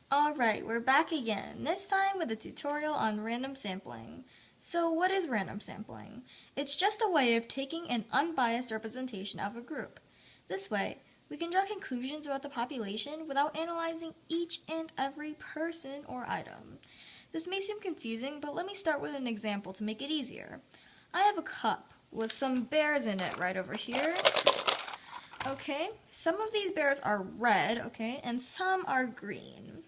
Alright, we're back again, this time with a tutorial on random sampling. So what is random sampling? It's just a way of taking an unbiased representation of a group. This way, we can draw conclusions about the population without analyzing each and every person or item. This may seem confusing, but let me start with an example to make it easier. I have a cup with some bears in it right over here. Okay, some of these bears are red, okay, and some are green.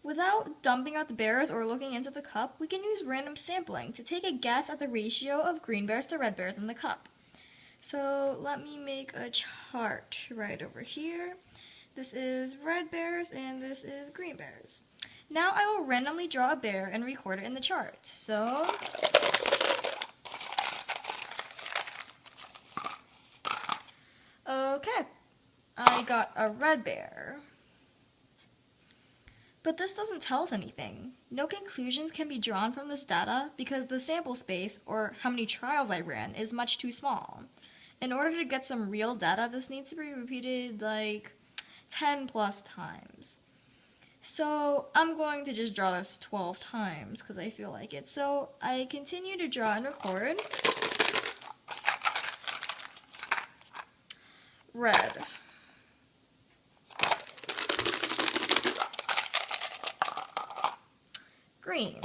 Without dumping out the bears or looking into the cup, we can use random sampling to take a guess at the ratio of green bears to red bears in the cup. So let me make a chart right over here. This is red bears and this is green bears. Now I will randomly draw a bear and record it in the chart. So okay, I got a red bear. But this doesn't tell us anything. No conclusions can be drawn from this data because the sample space, or how many trials I ran, is much too small. In order to get some real data, this needs to be repeated like 10 plus times. So I'm going to just draw this 12 times because I feel like it. So I continue to draw and record. Red. Green.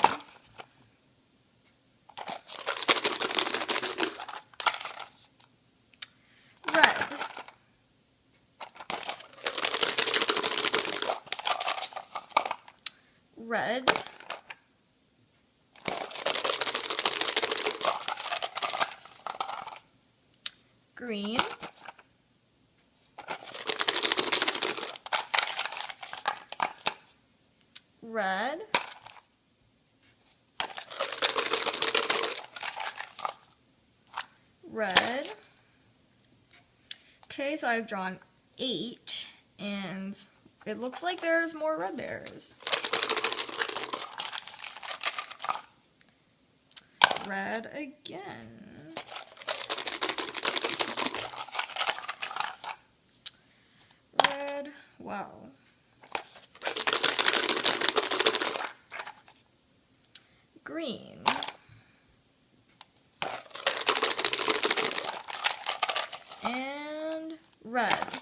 Red. Red. Green. Red. Red. Okay, so I've drawn 8, and it looks like there's more red bears. Red again. Red. Wow. Green. And red.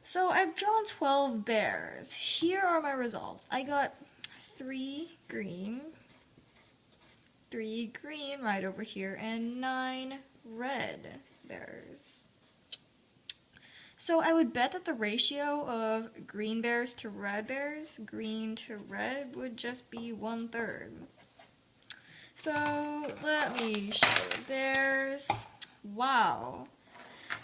So I've drawn 12 bears. Here are my results. I got 3 green right over here, and 9 red bears. So I would bet that the ratio of green bears to red bears, green to red, would just be 1/3. So let me show the bears. Wow.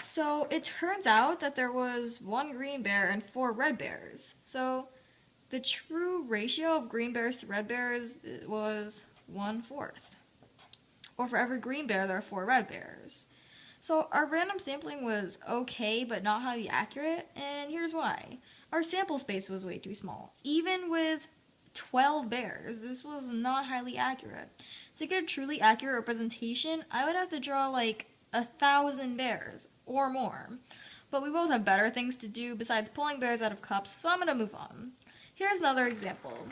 So it turns out that there was 1 green bear and 4 red bears. So the true ratio of green bears to red bears was 1/4. Or for every green bear, there are 4 red bears. So our random sampling was okay, but not highly accurate, and here's why. Our sample space was way too small. Even with 12 bears, this was not highly accurate. To get a truly accurate representation, I would have to draw like 1,000 bears or more. But we both have better things to do besides pulling bears out of cups, so I'm going to move on. Here's another example.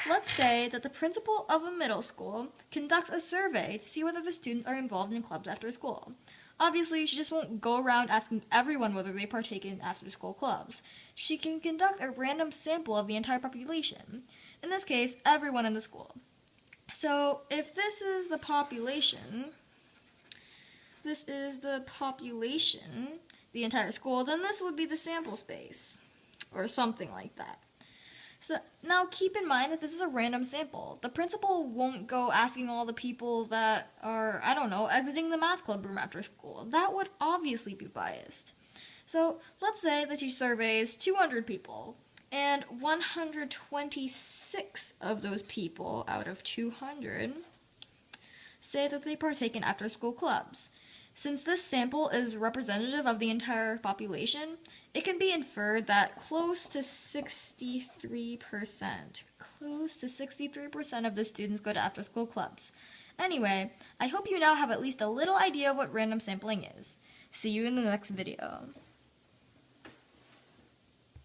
Let's say that the principal of a middle school conducts a survey to see whether the students are involved in clubs after school. Obviously, she just won't go around asking everyone whether they partake in after-school clubs. She can conduct a random sample of the entire population. In this case, everyone in the school. So, if this is the population, the entire school, then this would be the sample space, or something like that. So now keep in mind that this is a random sample. The principal won't go asking all the people that are, I don't know, exiting the math club room after school. That would obviously be biased. So let's say that she surveys 200 people, and 126 of those people out of 200 say that they partake in after-school clubs. Since this sample is representative of the entire population, it can be inferred that close to 63% of the students go to after-school clubs. Anyway, I hope you now have at least a little idea of what random sampling is. See you in the next video.